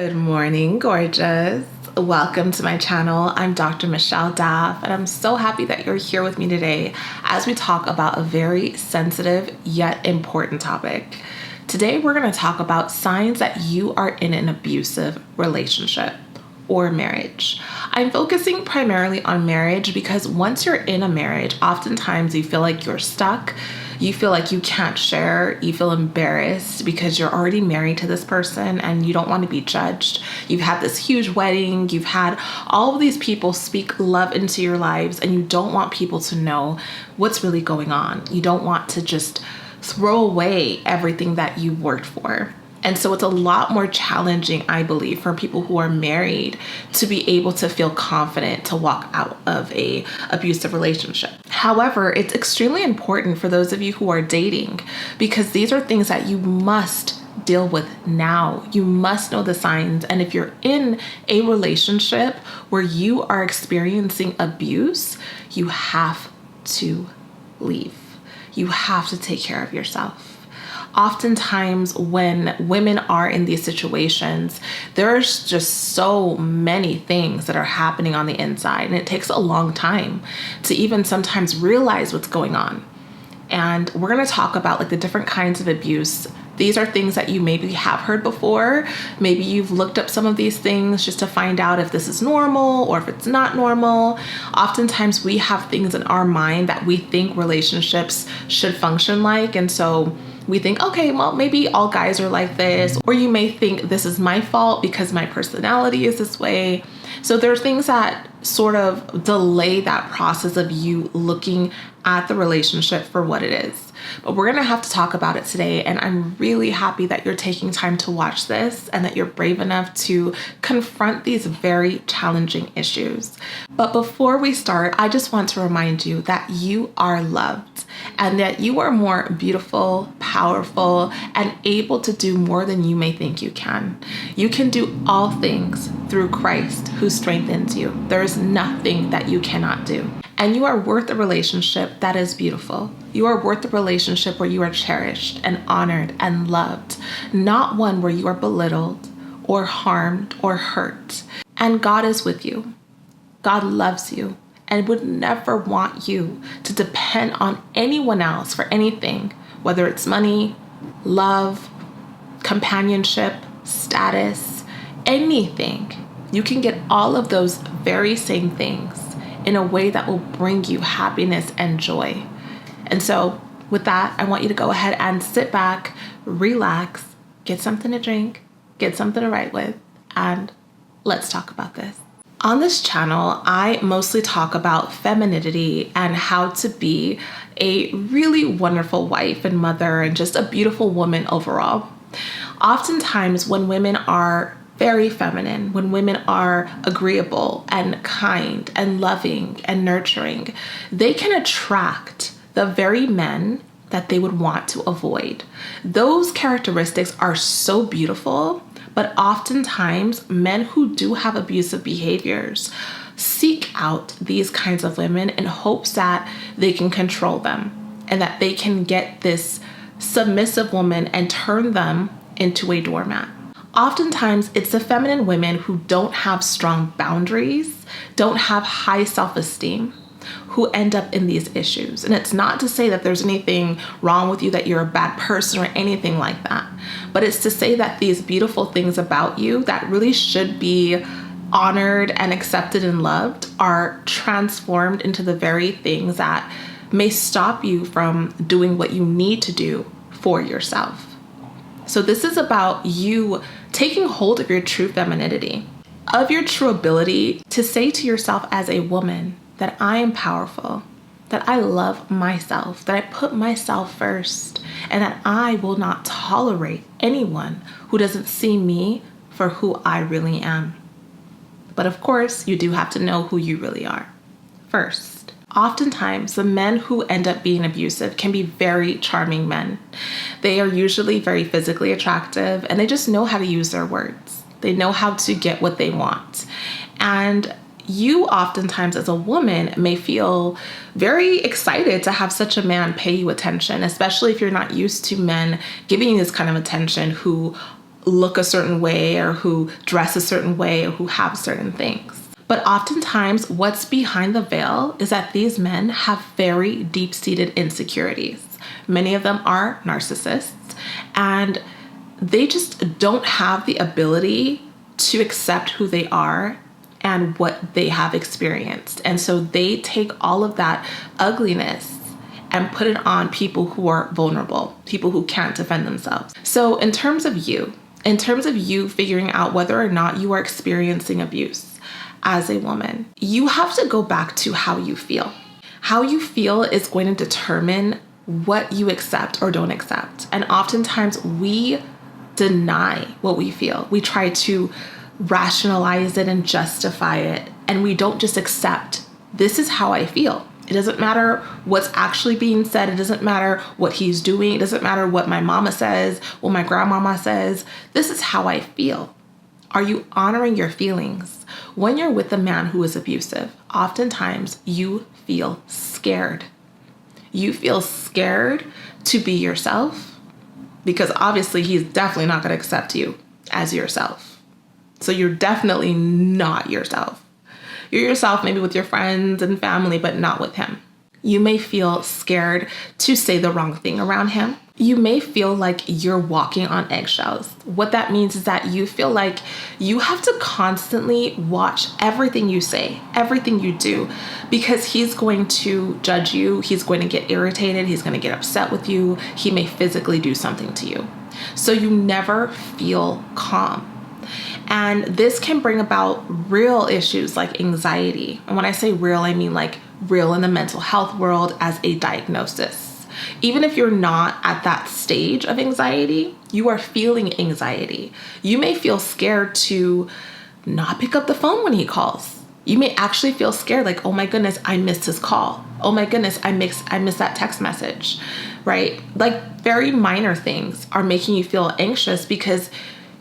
Good morning, gorgeous. Welcome to my channel. I'm Dr. Michelle Daff, and I'm so happy that you're here with me today as we talk about a very sensitive yet important topic. Today, we're going to talk about signs that you are in an abusive relationship or marriage. I'm focusing primarily on marriage because once you're in a marriage, oftentimes you feel like you're stuck. You feel like you can't share. You feel embarrassed because you're already married to this person and you don't want to be judged. You've had this huge wedding. You've had all of these people speak love into your lives and you don't want people to know what's really going on. You don't want to just throw away everything that you worked for. And so it's a lot more challenging, I believe, for people who are married to be able to feel confident to walk out of an abusive relationship. However, it's extremely important for those of you who are dating because these are things that you must deal with now. You must know the signs. And if you're in a relationship where you are experiencing abuse, you have to leave. You have to take care of yourself. Oftentimes when women are in these situations, there's just so many things that are happening on the inside, and it takes a long time to even sometimes realize what's going on. And we're going to talk about like the different kinds of abuse. These are things that you maybe have heard before. Maybe you've looked up some of these things just to find out if this is normal or if it's not normal. Oftentimes we have things in our mind that we think relationships should function like. And so we think, okay, well, maybe all guys are like this. Or you may think this is my fault because my personality is this way. So there are things that sort of delay that process of you looking at the relationship for what it is. But we're going to have to talk about it today. And I'm really happy that you're taking time to watch this and that you're brave enough to confront these very challenging issues. But before we start, I just want to remind you that you are loved and that you are more beautiful, powerful, and able to do more than you may think you can. You can do all things through Christ who strengthens you. There is nothing that you cannot do. And you are worth a relationship that is beautiful. You are worth a relationship where you are cherished and honored and loved, not one where you are belittled or harmed or hurt. And God is with you. God loves you and would never want you to depend on anyone else for anything, whether it's money, love, companionship, status, anything. You can get all of those very same things in a way that will bring you happiness and joy. And so with that, I want you to go ahead and sit back, relax, get something to drink, get something to write with, and let's talk about this. On this channel, I mostly talk about femininity and how to be a really wonderful wife and mother and just a beautiful woman overall. Oftentimes when women are very feminine, when women are agreeable and kind and loving and nurturing, they can attract the very men that they would want to avoid. Those characteristics are so beautiful, but oftentimes men who do have abusive behaviors seek out these kinds of women in hopes that they can control them and that they can get this submissive woman and turn them into a doormat. Oftentimes, it's the feminine women who don't have strong boundaries, don't have high self-esteem, who end up in these issues. And it's not to say that there's anything wrong with you, that you're a bad person or anything like that. But it's to say that these beautiful things about you that really should be honored and accepted and loved are transformed into the very things that may stop you from doing what you need to do for yourself. So this is about you taking hold of your true femininity, of your true ability to say to yourself as a woman that I am powerful, that I love myself, that I put myself first, and that I will not tolerate anyone who doesn't see me for who I really am. But of course, you do have to know who you really are first. Oftentimes, the men who end up being abusive can be very charming men. They are usually very physically attractive and they just know how to use their words. They know how to get what they want. And you oftentimes as a woman may feel very excited to have such a man pay you attention, especially if you're not used to men giving you this kind of attention who look a certain way or who dress a certain way or who have certain things. But oftentimes what's behind the veil is that these men have very deep-seated insecurities. Many of them are narcissists, and they just don't have the ability to accept who they are and what they have experienced. And so they take all of that ugliness and put it on people who are vulnerable, people who can't defend themselves. So in terms of you figuring out whether or not you are experiencing abuse as a woman, you have to go back to how you feel. How you feel is going to determine what you accept or don't accept. And oftentimes we deny what we feel. We try to rationalize it and justify it. And we don't just accept, this is how I feel. It doesn't matter what's actually being said. It doesn't matter what he's doing. It doesn't matter what my mama says, what my grandmama says. This is how I feel. Are you honoring your feelings? When you're with a man who is abusive, oftentimes you feel scared. You feel scared to be yourself because obviously he's definitely not going to accept you as yourself. So you're definitely not yourself. You're yourself maybe with your friends and family, but not with him. You may feel scared to say the wrong thing around him. You may feel like you're walking on eggshells. What that means is that you feel like you have to constantly watch everything you say, everything you do, because he's going to judge you. He's going to get irritated. He's going to get upset with you. He may physically do something to you. So you never feel calm. And this can bring about real issues like anxiety. And when I say real, I mean like real in the mental health world as a diagnosis. Even if you're not at that stage of anxiety, you are feeling anxiety. You may feel scared to not pick up the phone when he calls. You may actually feel scared like, oh my goodness, I missed his call. Oh my goodness, I missed that text message, right? Like very minor things are making you feel anxious because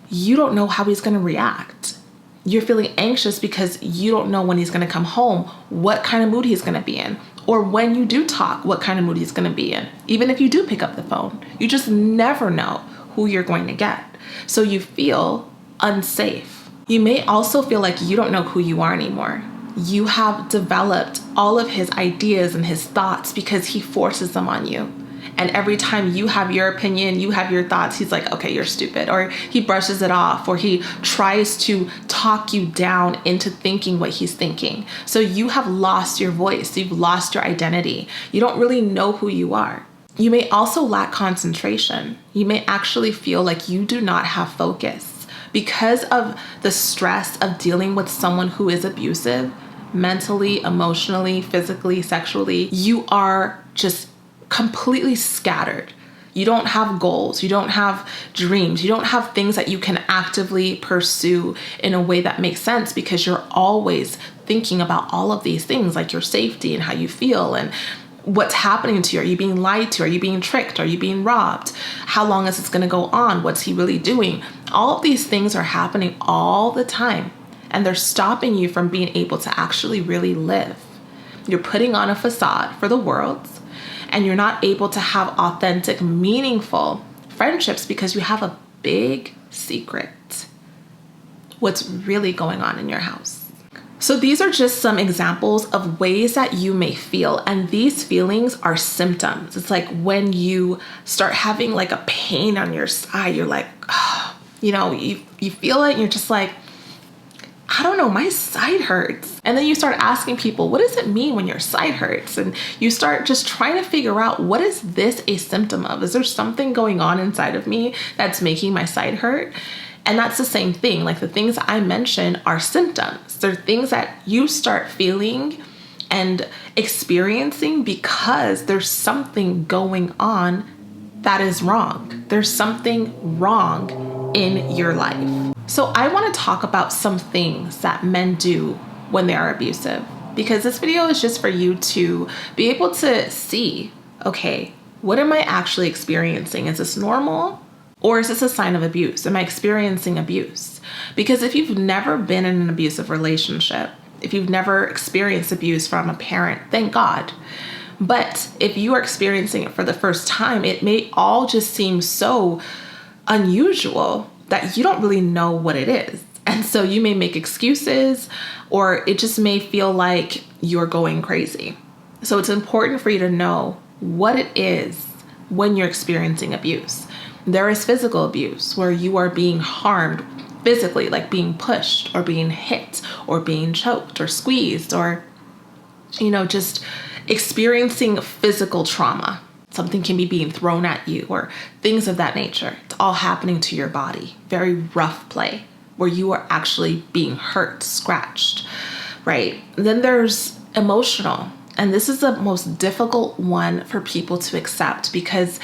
you don't know how he's going to react. You're feeling anxious because you don't know when he's going to come home, what kind of mood he's going to be in, or when you do talk, what kind of mood he's going to be in. Even if you do pick up the phone, you just never know who you're going to get. So you feel unsafe. You may also feel like you don't know who you are anymore. You have developed all of his ideas and his thoughts because he forces them on you. And every time you have your opinion, you have your thoughts, he's like, okay, you're stupid. Or he brushes it off, or he tries to talk you down into thinking what he's thinking. So you have lost your voice. You've lost your identity. You don't really know who you are. You may also lack concentration. You may actually feel like you do not have focus because of the stress of dealing with someone who is abusive, mentally, emotionally, physically, sexually. You are just completely scattered. You don't have goals. You don't have dreams. You don't have things that you can actively pursue in a way that makes sense because you're always thinking about all of these things like your safety and how you feel and what's happening to you. Are you being lied to? Are you being tricked? Are you being robbed? How long is this going to go on? What's he really doing? All of these things are happening all the time, and they're stopping you from being able to actually really live. You're putting on a facade for the world, and you're not able to have authentic, meaningful friendships because you have a big secret. What's really going on in your house? So these are just some examples of ways that you may feel. And these feelings are symptoms. It's like when you start having like a pain on your side, you're like, oh, you feel it and you're just like, I don't know, my side hurts. And then you start asking people, what does it mean when your side hurts? And you start just trying to figure out, what is this a symptom of? Is there something going on inside of me that's making my side hurt? And that's the same thing. Like the things I mentioned are symptoms. They're things that you start feeling and experiencing because there's something going on that is wrong. There's something wrong in your life. So I want to talk about some things that men do when they are abusive, because this video is just for you to be able to see, okay, what am I actually experiencing? Is this normal? Or is this a sign of abuse? Am I experiencing abuse? Because if you've never been in an abusive relationship, if you've never experienced abuse from a parent, thank God. But if you are experiencing it for the first time, it may all just seem so unusual that you don't really know what it is. And so you may make excuses, or it just may feel like you're going crazy. So it's important for you to know what it is when you're experiencing abuse. There is physical abuse where you are being harmed physically, like being pushed or being hit or being choked or squeezed, or, just experiencing physical trauma. Something can be being thrown at you or things of that nature. It's all happening to your body. Very rough play where you are actually being hurt, scratched, right? Then there's emotional. And this is the most difficult one for people to accept, because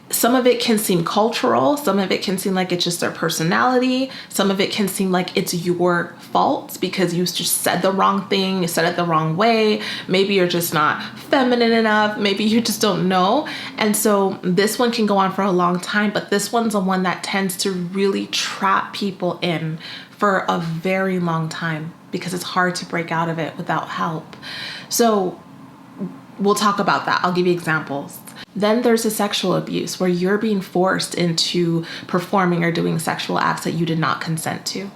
some of it can seem cultural. Some of it can seem like it's just their personality. Some of it can seem like it's your fault because you just said the wrong thing. You said it the wrong way. Maybe you're just not feminine enough. Maybe you just don't know. And so this one can go on for a long time, but this one's the one that tends to really trap people in for a very long time because it's hard to break out of it without help. So we'll talk about that. I'll give you examples. Then there's the sexual abuse where you're being forced into performing or doing sexual acts that you did not consent to.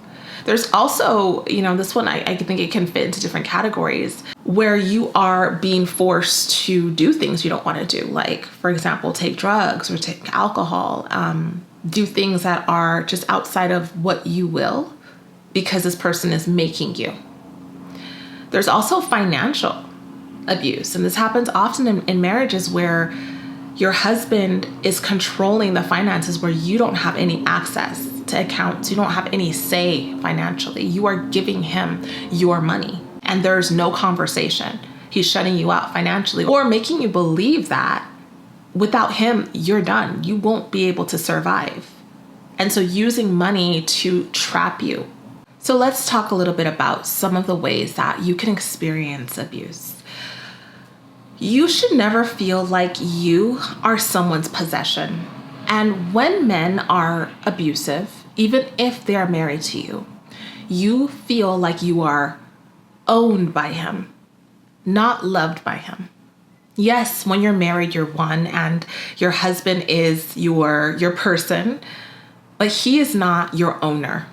There's also, this one, I think it can fit into different categories where you are being forced to do things you don't want to do. Like, for example, take drugs or take alcohol, do things that are just outside of what you will because this person is making you. There's also financial abuse. And this happens often in marriages where your husband is controlling the finances where you don't have any access to accounts. You don't have any say financially. You are giving him your money and there's no conversation. He's shutting you out financially or making you believe that without him, you're done. You won't be able to survive. And so using money to trap you. So let's talk a little bit about some of the ways that you can experience abuse. You should never feel like you are someone's possession. And when men are abusive, even if they are married to you, you feel like you are owned by him, not loved by him. Yes, when you're married, you're one and your husband is your person, but he is not your owner.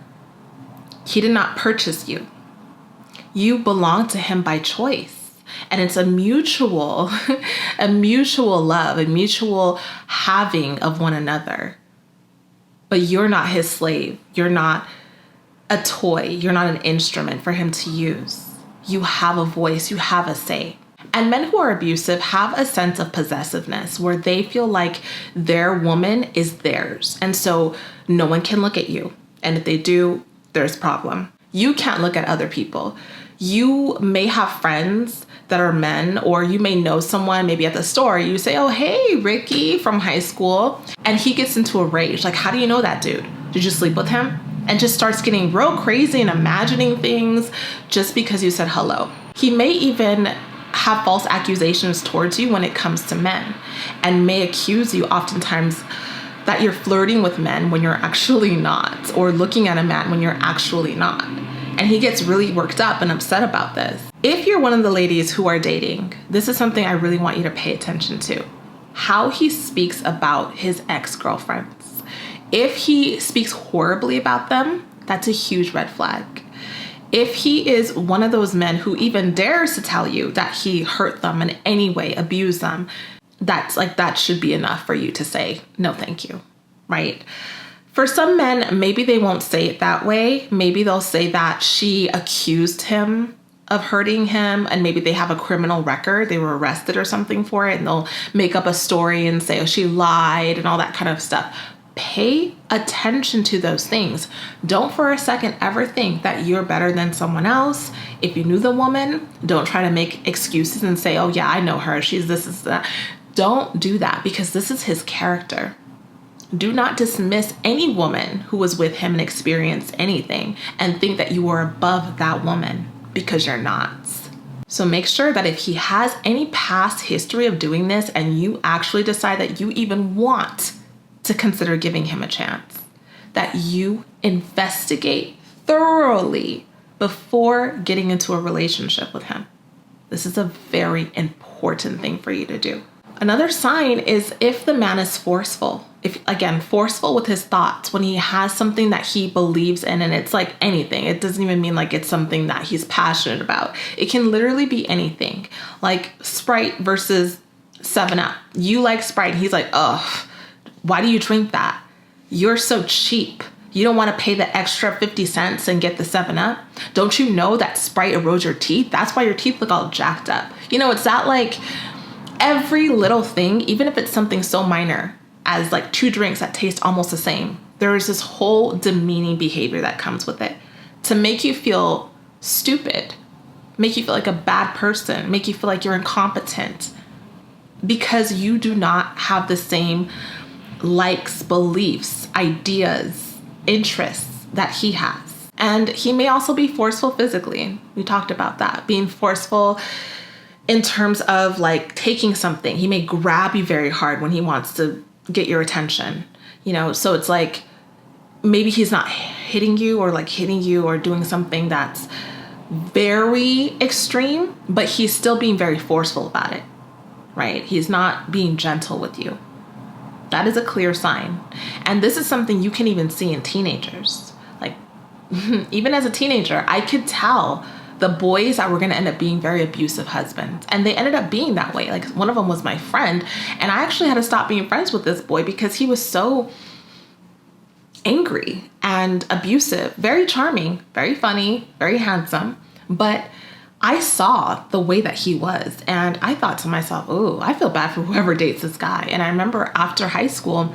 He did not purchase you. You belong to him by choice. And it's a mutual love, a mutual having of one another. But you're not his slave. You're not a toy. You're not an instrument for him to use. You have a voice. You have a say. And men who are abusive have a sense of possessiveness where they feel like their woman is theirs. And so no one can look at you. And if they do, there's a problem. You can't look at other people. You may have friends that are men, or you may know someone maybe at the store. You say, oh, hey, Ricky from high school. And he gets into a rage. Like, how do you know that dude? Did you sleep with him? And just starts getting real crazy and imagining things just because you said hello. He may even have false accusations towards you when it comes to men and may accuse you oftentimes that you're flirting with men when you're actually not, or looking at a man when you're actually not. And he gets really worked up and upset about this. If you're one of the ladies who are dating, this is something I really want you to pay attention to. How he speaks about his ex-girlfriends. If he speaks horribly about them, that's a huge red flag. If he is one of those men who even dares to tell you that he hurt them in any way, abused them, that should be enough for you to say, no, thank you, right? For some men, maybe they won't say it that way. Maybe they'll say that she accused him of hurting him, and maybe they have a criminal record. They were arrested or something for it, and they'll make up a story and say, oh, she lied and all that kind of stuff. Pay attention to those things. Don't for a second ever think that you're better than someone else. If you knew the woman, don't try to make excuses and say, oh yeah, I know her. She's this, is that. Don't do that, because this is his character. Do not dismiss any woman who was with him and experienced anything and think that you are above that woman, because you're not. So make sure that if he has any past history of doing this and you actually decide that you even want to consider giving him a chance, that you investigate thoroughly before getting into a relationship with him. This is a very important thing for you to do. Another sign is if the man is forceful. if again, forceful with his thoughts, when he has something that he believes in, and it's like anything, it doesn't even mean like it's something that he's passionate about. It can literally be anything, like Sprite versus 7-Up. You like Sprite, and he's like, ugh, why do you drink that? You're so cheap. You don't want to pay the extra 50 cents and get the 7-Up? Don't you know that Sprite erodes your teeth? That's why your teeth look all jacked up. You know, it's that like every little thing, even if it's something so minor as like 2 drinks that taste almost the same, there is this whole demeaning behavior that comes with it to make you feel stupid, make you feel like a bad person, make you feel like you're incompetent because you do not have the same likes, beliefs, ideas, interests that he has. And he may also be forceful physically. We talked about that, being forceful in terms of like taking something. He may grab you very hard when he wants to get your attention, you know, so it's like maybe he's not hitting you or doing something that's very extreme, but he's still being very forceful about it, right? He's not being gentle with you. That is a clear sign. And this is something you can even see in teenagers. Like, even as a teenager, I could tell the boys that were going to end up being very abusive husbands. And they ended up being that way. Like, one of them was my friend. And I actually had to stop being friends with this boy because he was so angry and abusive. Very charming, very funny, very handsome. But I saw the way that he was, and I thought to myself, oh, I feel bad for whoever dates this guy. And I remember after high school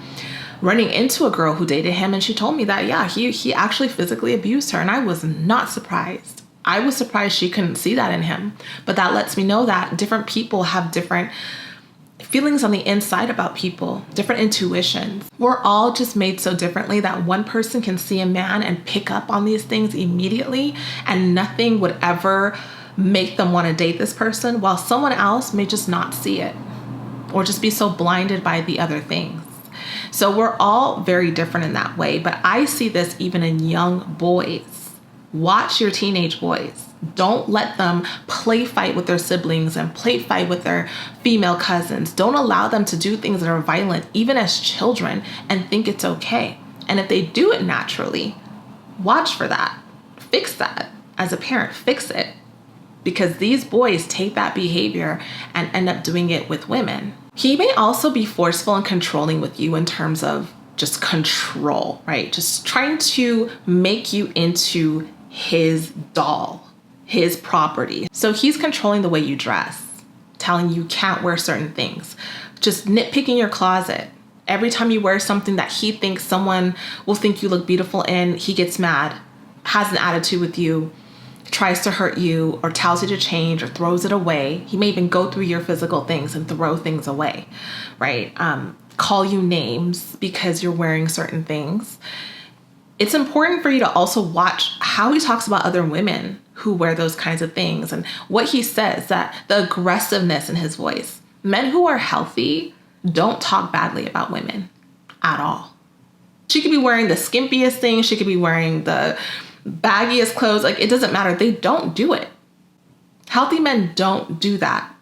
running into a girl who dated him, and she told me that, yeah, he actually physically abused her. And I was not surprised. I was surprised she couldn't see that in him. But that lets me know that different people have different feelings on the inside about people, different intuitions. We're all just made so differently that one person can see a man and pick up on these things immediately, and nothing would ever make them want to date this person, while someone else may just not see it or just be so blinded by the other things. So we're all very different in that way, but I see this even in young boys. Watch your teenage boys. Don't let them play fight with their siblings and play fight with their female cousins. Don't allow them to do things that are violent, even as children, and think it's okay. And if they do it naturally, watch for that. Fix that. As a parent, fix it. Because these boys take that behavior and end up doing it with women. He may also be forceful and controlling with you in terms of just control, right? Just trying to make you into his doll, his property. So he's controlling the way you dress, telling you can't wear certain things, just nitpicking your closet. Every time you wear something that he thinks someone will think you look beautiful in, he gets mad, has an attitude with you, tries to hurt you, or tells you to change, or throws it away. He may even go through your physical things and throw things away, right? Call you names because you're wearing certain things. It's important for you to also watch how he talks about other women who wear those kinds of things and what he says, that the aggressiveness in his voice. Men who are healthy don't talk badly about women at all. She could be wearing the skimpiest thing. She could be wearing the baggiest clothes, like it doesn't matter. They don't do it. Healthy men don't do that.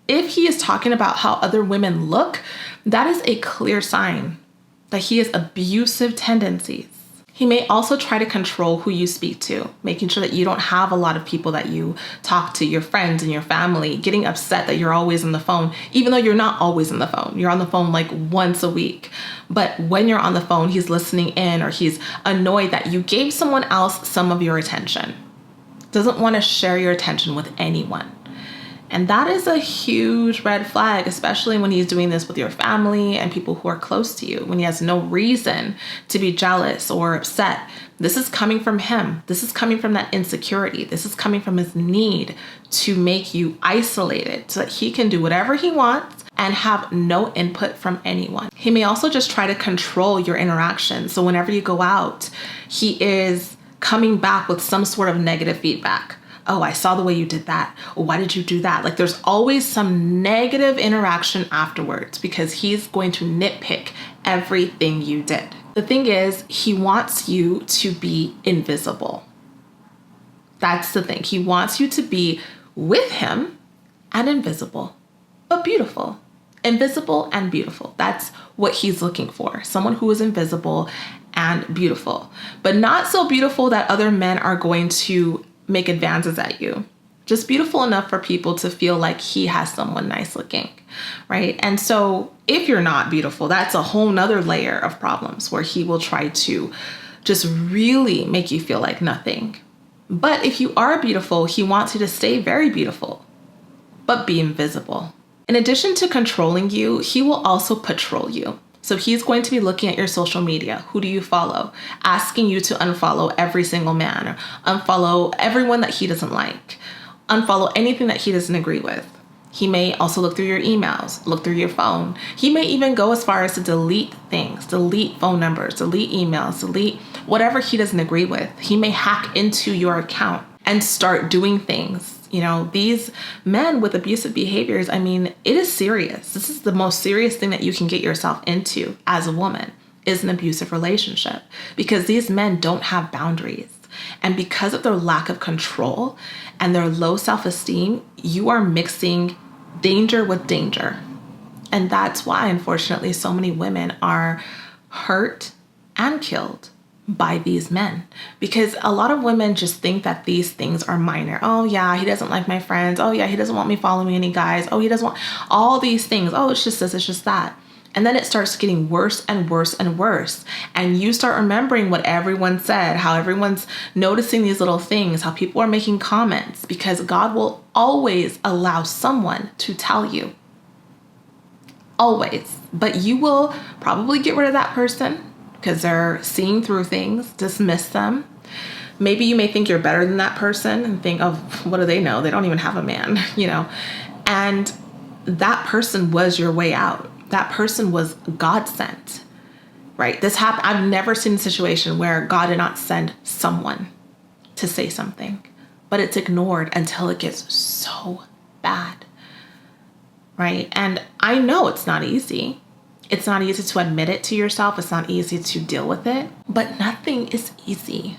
If he is talking about how other women look, that is a clear sign that he has abusive tendencies. He may also try to control who you speak to, making sure that you don't have a lot of people that you talk to, your friends and your family, getting upset that you're always on the phone, even though you're not always on the phone. You're on the phone like once a week. But when you're on the phone, he's listening in, or he's annoyed that you gave someone else some of your attention. Doesn't want to share your attention with anyone. And that is a huge red flag, especially when he's doing this with your family and people who are close to you, when he has no reason to be jealous or upset. This is coming from him. This is coming from that insecurity. This is coming from his need to make you isolated so that he can do whatever he wants and have no input from anyone. He may also just try to control your interactions. So whenever you go out, he is coming back with some sort of negative feedback. Oh, I saw the way you did that. Oh, why did you do that? Like there's always some negative interaction afterwards because he's going to nitpick everything you did. The thing is, he wants you to be invisible. That's the thing. He wants you to be with him and invisible, but beautiful Invisible and beautiful. That's what he's looking for. Someone who is invisible and beautiful, but not so beautiful that other men are going to make advances at you. Just beautiful enough for people to feel like he has someone nice looking, right? And so if you're not beautiful, that's a whole nother layer of problems where he will try to just really make you feel like nothing. But if you are beautiful, he wants you to stay very beautiful, but be invisible. In addition to controlling you, he will also patrol you. So he's going to be looking at your social media. Who do you follow? Asking you to unfollow every single man, or unfollow everyone that he doesn't like, unfollow anything that he doesn't agree with. He may also look through your emails, look through your phone. He may even go as far as to delete things, delete phone numbers, delete emails, delete whatever he doesn't agree with. He may hack into your account and start doing things. You know, these men with abusive behaviors, I mean, it is serious. This is the most serious thing that you can get yourself into as a woman, is an abusive relationship, because these men don't have boundaries. And because of their lack of control and their low self-esteem, you are mixing danger with danger. And that's why, unfortunately, so many women are hurt and killed by these men, because a lot of women just think that these things are minor. Oh yeah, he doesn't like my friends. Oh yeah, he doesn't want me following any guys. Oh, he doesn't want all these things. Oh, it's just this, it's just that. And then it starts getting worse and worse and worse. And you start remembering what everyone said, how everyone's noticing these little things, how people are making comments, because God will always allow someone to tell you. Always. But you will probably get rid of that person because they're seeing through things, dismiss them. Maybe you may think you're better than that person and think, oh, what do they know? They don't even have a man, you know? And that person was your way out. That person was God sent, right? This happened. I've never seen a situation where God did not send someone to say something, but it's ignored until it gets so bad, right? And I know it's not easy. It's not easy to admit it to yourself. It's not easy to deal with it, but nothing is easy.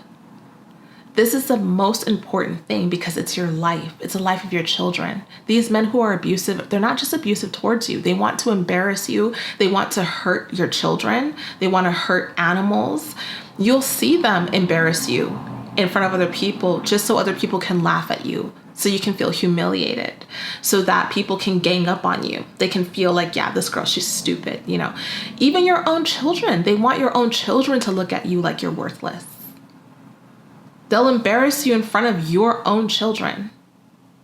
This is the most important thing because it's your life. It's the life of your children. These men who are abusive, they're not just abusive towards you. They want to embarrass you. They want to hurt your children. They want to hurt animals. You'll see them embarrass you in front of other people just so other people can laugh at you, so you can feel humiliated, so that people can gang up on you. They can feel like, yeah, this girl, she's stupid, you know. Even your own children, they want your own children to look at you like you're worthless. They'll embarrass you in front of your own children.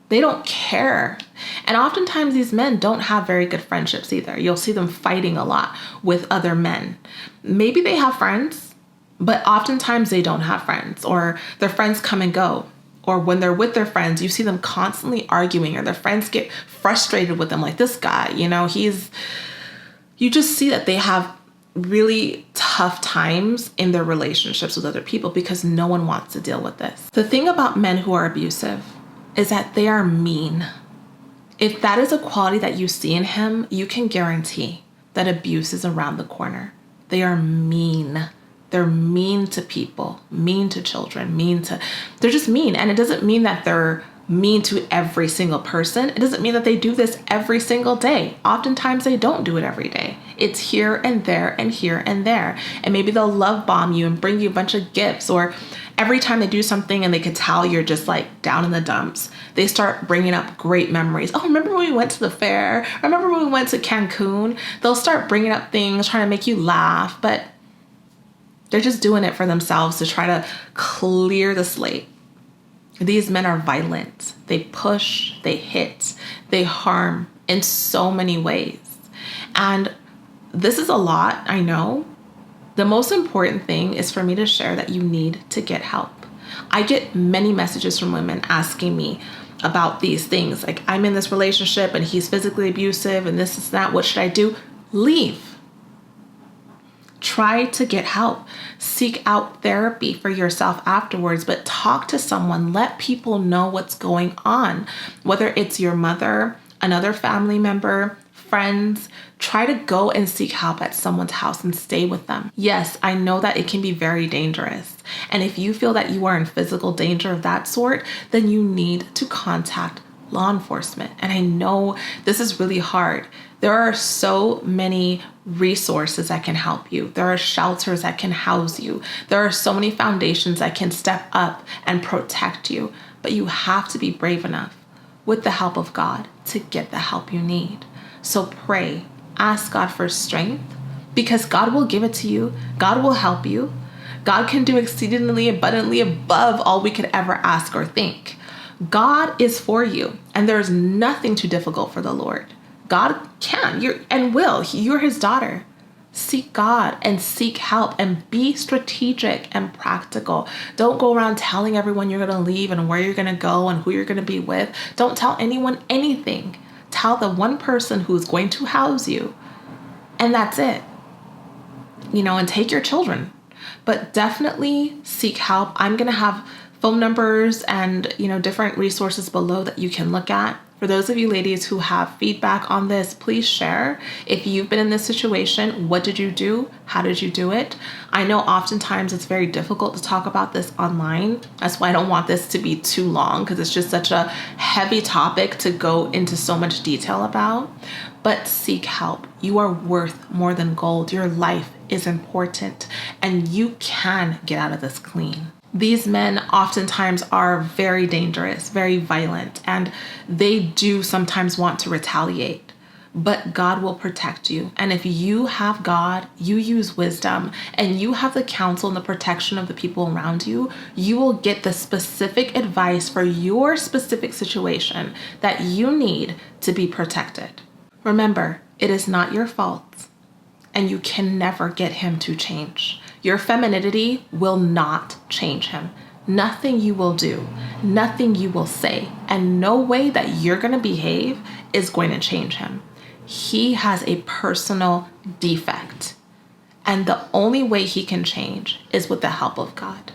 They don't care. And oftentimes these men don't have very good friendships either. You'll see them fighting a lot with other men. Maybe they have friends, but oftentimes they don't have friends, or their friends come and go. Or when they're with their friends, you see them constantly arguing, or their friends get frustrated with them, like this guy, you know, you just see that they have really tough times in their relationships with other people because no one wants to deal with this. The thing about men who are abusive is that they are mean. If that is a quality that you see in him, you can guarantee that abuse is around the corner. They are mean. They're mean to people, mean to children, they're just mean. And it doesn't mean that they're mean to every single person. It doesn't mean that they do this every single day. Oftentimes they don't do it every day. It's here and there and here and there. And maybe they'll love bomb you and bring you a bunch of gifts, or every time they do something and they could tell you're just like down in the dumps, they start bringing up great memories. Oh, remember when we went to the fair? Remember when we went to Cancun? They'll start bringing up things, trying to make you laugh, but they're just doing it for themselves to try to clear the slate. These men are violent. They push, they hit, they harm in so many ways. And this is a lot, I know. The most important thing is for me to share that you need to get help. I get many messages from women asking me about these things. Like, I'm in this relationship and he's physically abusive and this is that. What should I do? Leave. Try to get help. Seek out therapy for yourself afterwards, but talk to someone. Let people know what's going on. Whether it's your mother, another family member, friends, try to go and seek help at someone's house and stay with them. Yes, I know that it can be very dangerous. And if you feel that you are in physical danger of that sort, then you need to contact law enforcement. And I know this is really hard. There are so many resources that can help you. There are shelters that can house you. There are so many foundations that can step up and protect you. But you have to be brave enough, with the help of God, to get the help you need. So pray, ask God for strength, because God will give it to you. God will help you. God can do exceedingly abundantly above all we could ever ask or think. God is for you, and there's nothing too difficult for the Lord. God can, you're his daughter. Seek God and seek help and be strategic and practical. Don't go around telling everyone you're going to leave and where you're going to go and who you're going to be with. Don't tell anyone anything. Tell the one person who's going to house you, and that's it. And take your children. But definitely seek help. I'm going to have phone numbers and, different resources below that you can look at. For those of you ladies who have feedback on this, please share. If you've been in this situation, what did you do? How did you do it? I know oftentimes it's very difficult to talk about this online. That's why I don't want this to be too long, because it's just such a heavy topic to go into so much detail about. But seek help. You are worth more than gold. Your life is important, and you can get out of this clean. These men oftentimes are very dangerous, very violent, and they do sometimes want to retaliate. But God will protect you. And if you have God, you use wisdom, and you have the counsel and the protection of the people around you, you will get the specific advice for your specific situation that you need to be protected. Remember, it is not your fault, and you can never get him to change. Your femininity will not change him. Nothing you will do, nothing you will say, and no way that you're going to behave is going to change him. He has a personal defect, and the only way he can change is with the help of God.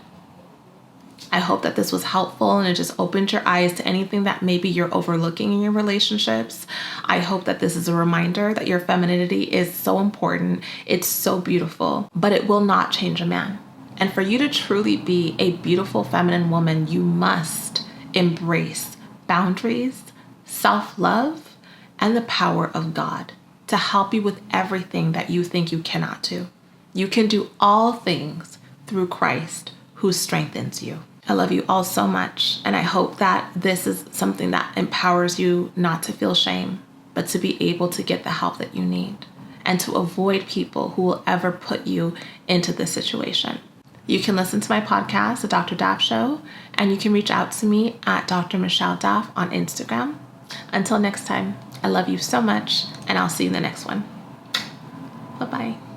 I hope that this was helpful and it just opened your eyes to anything that maybe you're overlooking in your relationships. I hope that this is a reminder that your femininity is so important. It's so beautiful, but it will not change a man. And for you to truly be a beautiful feminine woman, you must embrace boundaries, self-love, and the power of God to help you with everything that you think you cannot do. You can do all things through Christ who strengthens you. I love you all so much, and I hope that this is something that empowers you not to feel shame, but to be able to get the help that you need and to avoid people who will ever put you into this situation. You can listen to my podcast, The Dr. Daff Show, and you can reach out to me at Dr. Michelle Daff on Instagram. Until next time, I love you so much, and I'll see you in the next one. Bye-bye.